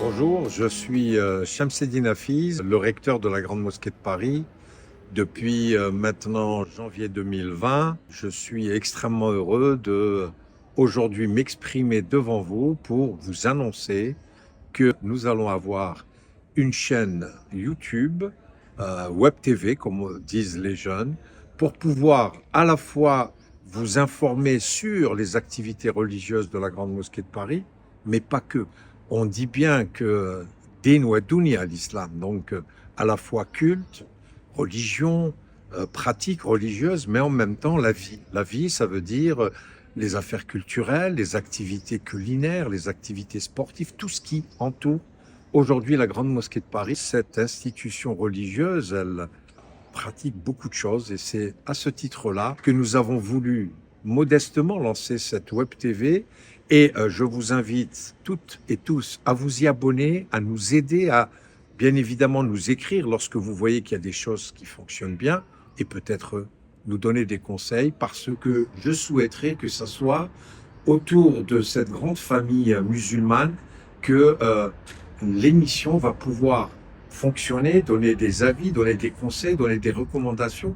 Bonjour, je suis Shamseddine Hafiz, le recteur de la Grande Mosquée de Paris. Depuis maintenant janvier 2020, je suis extrêmement heureux de aujourd'hui m'exprimer devant vous pour vous annoncer que nous allons avoir une chaîne YouTube, Web TV, comme disent les jeunes, pour pouvoir à la fois vous informer sur les activités religieuses de la Grande Mosquée de Paris, mais pas que. On dit bien que din wa dunya, l'islam, donc à la fois culte, religion, pratique religieuse, mais en même temps la vie. La vie, ça veut dire les affaires culturelles, les activités culinaires, les activités sportives, tout ce qui entoure aujourd'hui la Grande Mosquée de Paris. Cette institution religieuse, elle pratique beaucoup de choses et c'est à ce titre-là que nous avons voulu modestement lancer cette Web TV et je vous invite toutes et tous à vous y abonner, à nous aider, à bien évidemment nous écrire lorsque vous voyez qu'il y a des choses qui fonctionnent bien et peut-être nous donner des conseils parce que je souhaiterais que ça soit autour de cette grande famille musulmane que l'émission va pouvoir fonctionner, donner des avis, donner des conseils, donner des recommandations,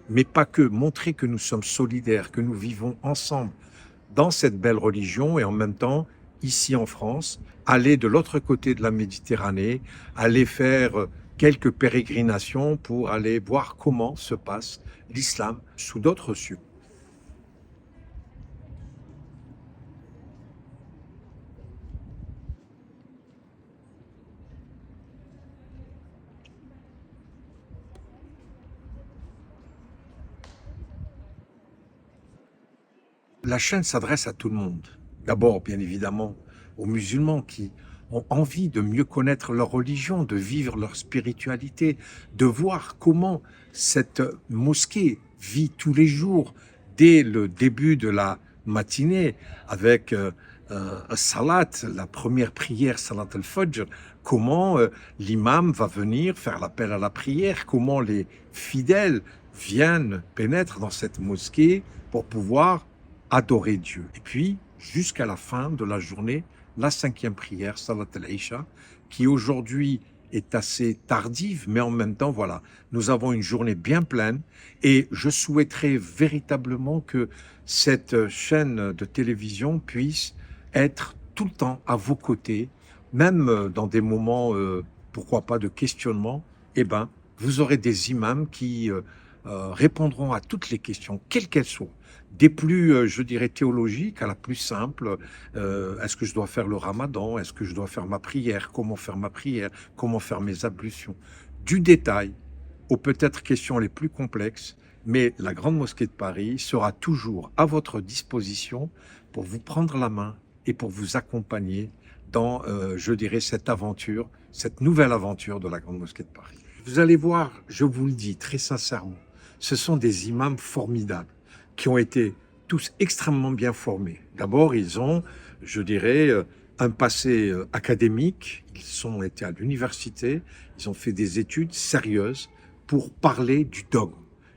mais pas que, montrer que nous sommes solidaires, que nous vivons ensemble dans cette belle religion et en même temps, ici en France, aller de l'autre côté de la Méditerranée, aller faire quelques pérégrinations pour aller voir comment se passe l'islam sous d'autres cieux. La chaîne s'adresse à tout le monde. D'abord, bien évidemment, aux musulmans qui ont envie de mieux connaître leur religion, de vivre leur spiritualité, de voir comment cette mosquée vit tous les jours, dès le début de la matinée, avec salat, la première prière, salat al-fajr, comment l'imam va venir faire l'appel à la prière, comment les fidèles viennent, pénètrent dans cette mosquée pour pouvoir adorer Dieu. Et puis, jusqu'à la fin de la journée, la cinquième prière, Salat al-Isha, qui aujourd'hui est assez tardive, mais en même temps, voilà, nous avons une journée bien pleine et je souhaiterais véritablement que cette chaîne de télévision puisse être tout le temps à vos côtés, même dans des moments, pourquoi pas, de questionnement, eh ben, vous aurez des imams qui répondront à toutes les questions, quelles qu'elles soient des plus, je dirais, théologiques à la plus simple. Est-ce que je dois faire le ramadan? Est-ce que je dois faire ma prière? Comment faire ma prière? Comment faire mes ablutions? Du détail aux peut-être questions les plus complexes, mais la Grande Mosquée de Paris sera toujours à votre disposition pour vous prendre la main et pour vous accompagner dans, je dirais, cette aventure, cette nouvelle aventure de la Grande Mosquée de Paris. Vous allez voir, je vous le dis très sincèrement, ce sont des imams formidables qui ont été tous extrêmement bien formés. D'abord, ils ont, je dirais, un passé académique, ils ont été à l'université, ils ont fait des études sérieuses pour parler du dogme.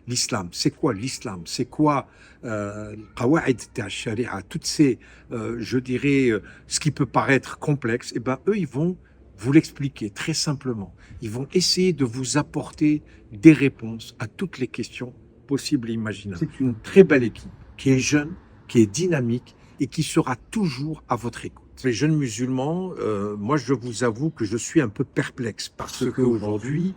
L'islam, c'est quoi l'islam? C'est quoi qawa'id al-sharia? Toutes ces, je dirais, ce qui peut paraître complexe, eh ben, eux, ils vont vous l'expliquer très simplement. Ils vont essayer de vous apporter des réponses à toutes les questions possibles et imaginables. C'est une très belle équipe qui est jeune, qui est dynamique et qui sera toujours à votre écoute. Les jeunes musulmans, moi je vous avoue que je suis un peu perplexe parce qu'aujourd'hui,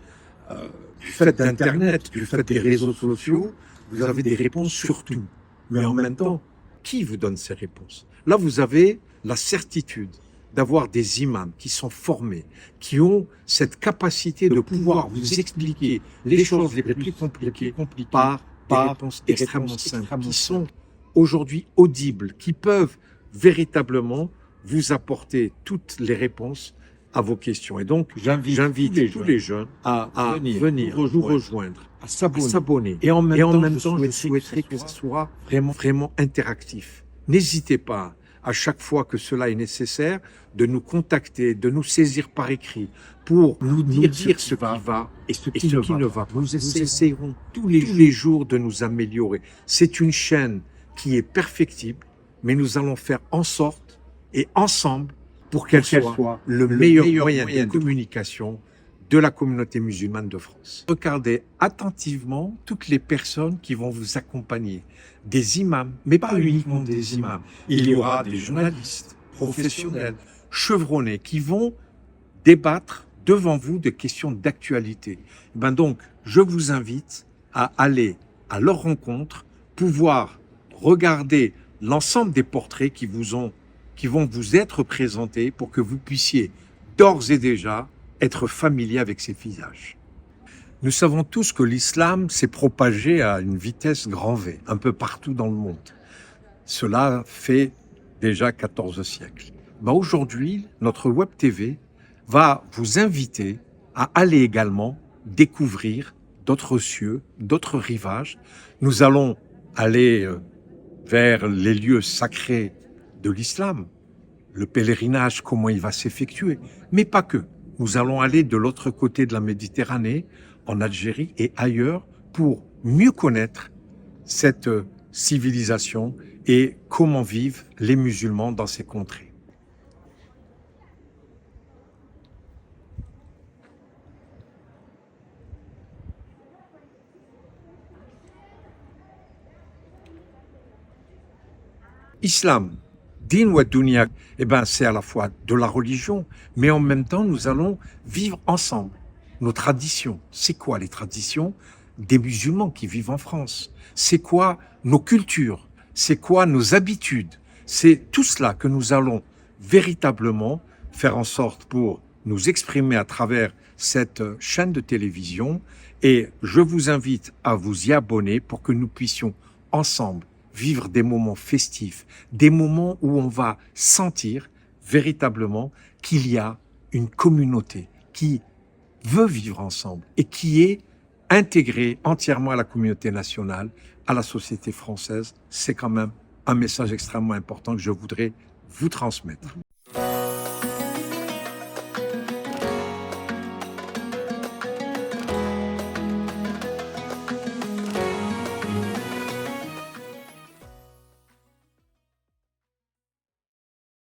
du fait d'Internet, du fait des réseaux sociaux, vous avez des réponses sur tout. Mais en même temps, qui vous donne ces réponses? Là, vous avez la certitude d'avoir des imams qui sont formés, qui ont cette capacité de pouvoir vous expliquer les choses les plus compliquées par des réponses extrêmement simples, qui sont aujourd'hui audibles, qui peuvent véritablement vous apporter toutes les réponses à vos questions. Et donc, j'invite tous les jeunes à venir vous rejoindre, à s'abonner. Et en même temps, je souhaiterais que ce soit vraiment interactif. N'hésitez pas à chaque fois que cela est nécessaire, de nous contacter, de nous saisir par écrit pour nous dire ce qui va et ce qui ne va pas. Nous essayerons tous les jours de nous améliorer. C'est une chaîne qui est perfectible, mais nous allons faire en sorte et ensemble pour qu'elle soit le meilleur moyen de communication de la communauté musulmane de France. Regardez attentivement toutes les personnes qui vont vous accompagner, des imams, mais pas uniquement des imams. Il y aura des journalistes professionnels, chevronnés, qui vont débattre devant vous de questions d'actualité. Ben donc, je vous invite à aller à leur rencontre, pouvoir regarder l'ensemble des portraits qui vont vous être présentés pour que vous puissiez d'ores et déjà être familier avec ces visages. Nous savons tous que l'islam s'est propagé à une vitesse grand V, un peu partout dans le monde. Cela fait déjà 14 siècles. Ben aujourd'hui, notre Web TV va vous inviter à aller également découvrir d'autres cieux, d'autres rivages. Nous allons aller vers les lieux sacrés de l'islam, le pèlerinage, comment il va s'effectuer, mais pas que. Nous allons aller de l'autre côté de la Méditerranée, en Algérie et ailleurs, pour mieux connaître cette civilisation et comment vivent les musulmans dans ces contrées. Islam, din wa dunya, c'est à la fois de la religion, mais en même temps, nous allons vivre ensemble. Nos traditions, c'est quoi les traditions des musulmans qui vivent en France? C'est quoi nos cultures? C'est quoi nos habitudes? C'est tout cela que nous allons véritablement faire en sorte pour nous exprimer à travers cette chaîne de télévision. Et je vous invite à vous y abonner pour que nous puissions ensemble vivre des moments festifs, des moments où on va sentir véritablement qu'il y a une communauté qui veut vivre ensemble et qui est intégrée entièrement à la communauté nationale, à la société française. C'est quand même un message extrêmement important que je voudrais vous transmettre.